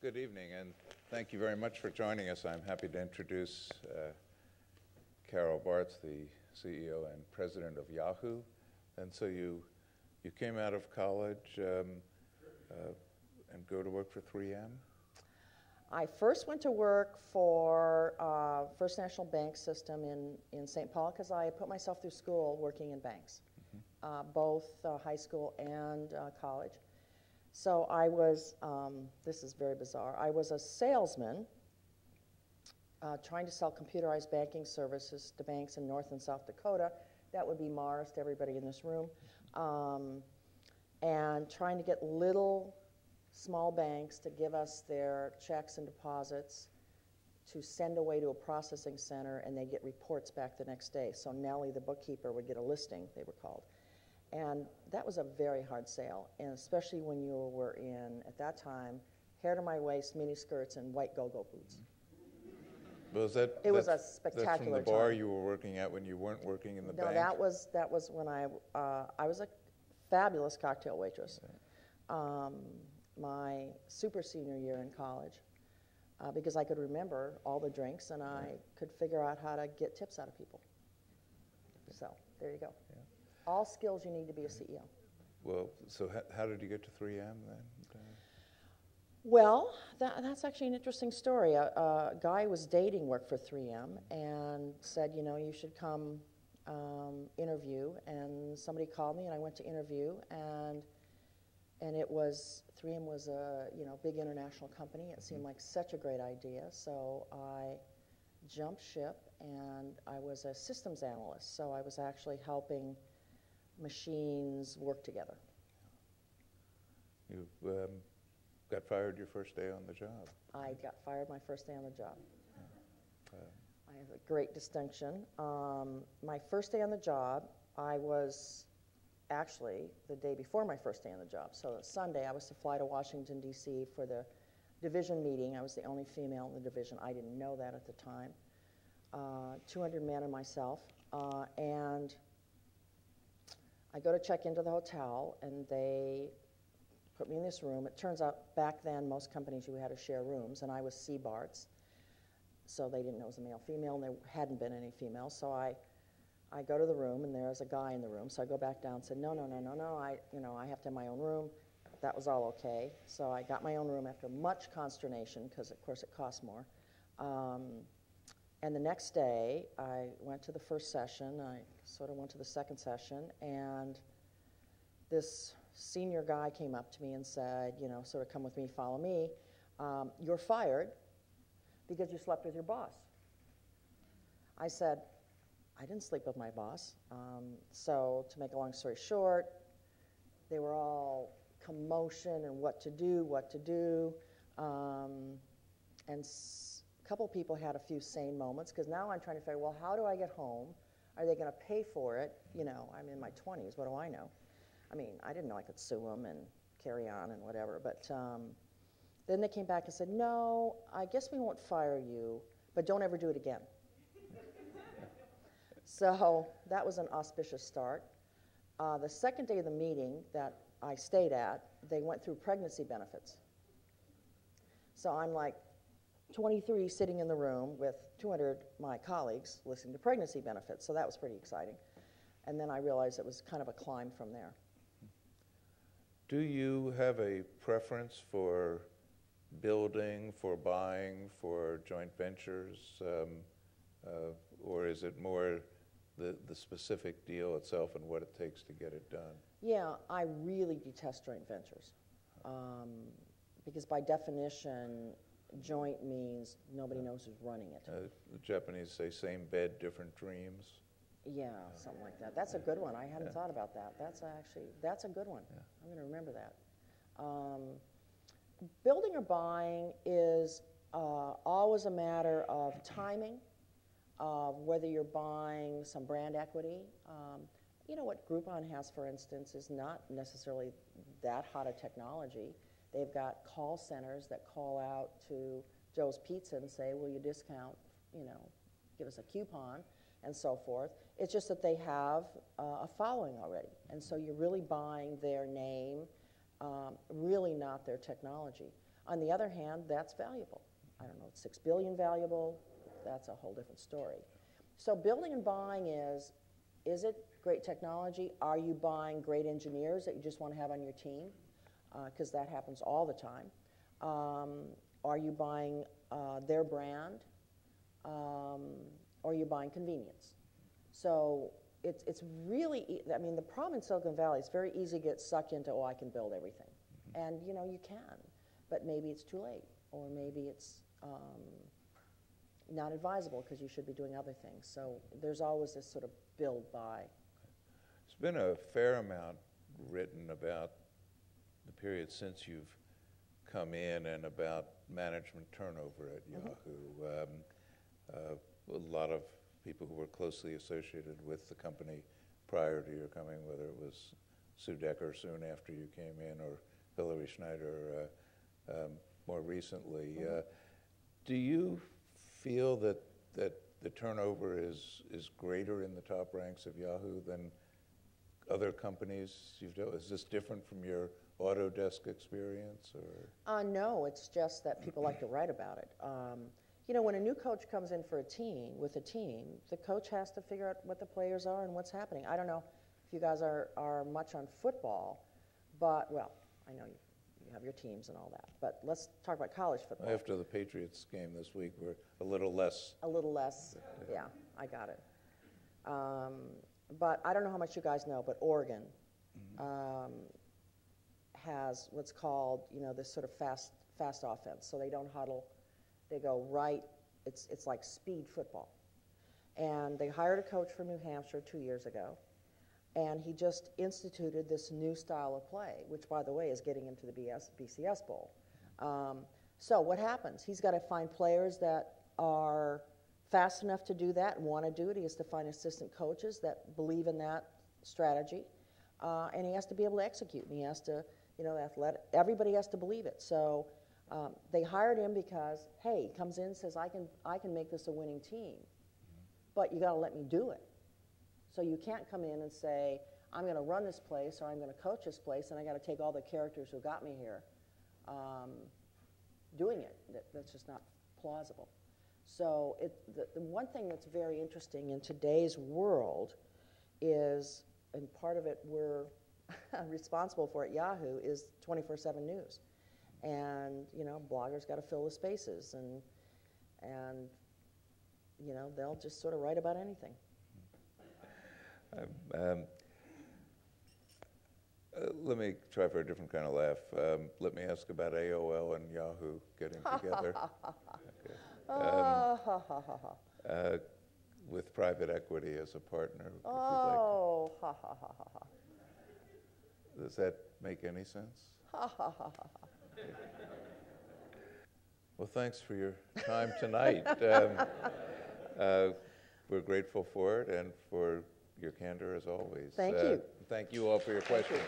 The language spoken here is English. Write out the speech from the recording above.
Good evening, and thank you very much for joining us. I'm happy to introduce Carol Bartz, the CEO and president of Yahoo. And so you came out of college and go to work for 3M? I first went to work for First National Bank System in St. Paul because I put myself through school working in banks, both high school and college. So I was, this is very bizarre, I was a salesman trying to sell computerized banking services to banks in North and South Dakota. That would be Mars to everybody in this room. And trying to get little small banks to give us their checks and deposits to send away to a processing center, and they get reports back the next day. So Nellie, the bookkeeper, would get a listing, they were called. And that was a very hard sale, and especially when you were in, at that time, hair to my waist, mini skirts, and white go-go boots. Was it was a spectacular that's from the bar you were working at when you weren't working in the bank? No, that was when I was a fabulous cocktail waitress. My super senior year in college, because I could remember all the drinks and I could figure out how to get tips out of people. So there you go. Yeah. All skills you need to be a CEO. Well, so how did you get to 3M then? Well, that's actually an interesting story. A guy I was dating worked for 3M and said, you know, you should come interview. And somebody called me and I went to interview, and it was, 3M was a big international company. It seemed like such a great idea. So I jumped ship and I was a systems analyst. So I was actually helping machines work together. You got fired your first day on the job. I got fired my first day on the job. I have a great distinction. My first day on the job, I was actually the day before my first day on the job. So Sunday, I was to fly to Washington, D.C. for the division meeting. I was the only female in the division. I didn't know that at the time. 200 men and myself. And I go to check into the hotel, and they put me in this room. It turns out back then, most companies, you had to share rooms, and I was C. Bartz. So they didn't know it was a male-female, and there hadn't been any females. So I go to the room, and there's a guy in the room. So I go back down and said, no, I have to have my own room. That was all okay. So I got my own room after much consternation, because of course it costs more. And the next day, I went to the first session. I sort of went to the second session, and this senior guy came up to me and said, sort of come with me, follow me. You're fired because you slept with your boss. I said, I didn't sleep with my boss. So to make a long story short, they were all commotion and what to do. And a couple people had a few sane moments, because now I'm trying to figure, well, how do I get home? Are they going to pay for it? I'm in my 20s. What do I know? I mean, I didn't know I could sue them and carry on and whatever. But then they came back and said, no, I guess we won't fire you, but don't ever do it again. So that was an auspicious start. The second day of the meeting that I stayed at, they went through pregnancy benefits. So I'm like 23 sitting in the room with 200 of my colleagues listening to pregnancy benefits. So that was pretty exciting. And then I realized it was kind of a climb from there. Do you have a preference for building, for buying, for joint ventures, or is it more the specific deal itself and what it takes to get it done? Yeah, I really detest joint ventures, because by definition, joint means nobody knows who's running it. The Japanese say same bed, different dreams. Yeah, something like that. That's a good one. I hadn't thought about that. That's a good one. Yeah. I'm going to remember that. Building or buying is always a matter of timing, of whether you're buying some brand equity. What Groupon has, for instance, is not necessarily that hot a technology. They've got call centers that call out to Joe's Pizza and say, will you discount, give us a coupon, and so forth. It's just that they have a following already. And so you're really buying their name, really not their technology. On the other hand, that's valuable. I don't know, it's $6 billion valuable, that's a whole different story. So building and buying is it great technology? Are you buying great engineers that you just want to have on your team? Because that happens all the time. Are you buying their brand? Or are you buying convenience? So it's really, I mean, the problem in Silicon Valley, it's very easy to get sucked into, oh, I can build everything. And, you know, you can, but maybe it's too late, or maybe it's not advisable because you should be doing other things. So there's always this sort of build by. There's been a fair amount written about the period since you've come in and about management turnover at Yahoo. A lot of people who were closely associated with the company prior to your coming, whether it was Sue Decker soon after you came in or Hillary Schneider more recently. Do you feel that the turnover is greater in the top ranks of Yahoo than other companies you've dealt with? Is this different from your Autodesk experience? Or? No, it's just that people like to write about it. You know, when a new coach comes in for a team, the coach has to figure out what the players are and what's happening. I don't know if you guys are much on football, but, well, I know you have your teams and all that, but let's talk about college football. After the Patriots game this week, we're a little less. A little less, yeah, I got it. But I don't know how much you guys know, but Oregon has what's called, you know, this sort of fast offense. So they don't huddle. They go right. It's like speed football. And they hired a coach from New Hampshire 2 years ago, and he just instituted this new style of play, which, by the way, is getting into the BCS Bowl. So what happens? He's got to find players that are fast enough to do that and want to do it. He has to find assistant coaches that believe in that strategy, and he has to be able to execute. And he has to, you know, everybody has to believe it. So they hired him because, hey, he comes in and says, I can make this a winning team, but you got to let me do it. So you can't come in and say, I'm going to run this place or I'm going to coach this place, and I got to take all the characters who got me here doing it. That's just not plausible. So the one thing that's very interesting in today's world is, and part of it we're responsible for at Yahoo, is 24/7 news. And, you know, bloggers got to fill the spaces, and you know, they'll just sort of write about anything. Let me try for a different kind of laugh. Let me ask about AOL and Yahoo getting together. Okay. With private equity as a partner. Oh, ha ha ha ha ha. Does that make any sense? Ha ha ha ha. Well, thanks for your time tonight. We're grateful for it and for your candor as always. Thank you. Thank you all for your questions.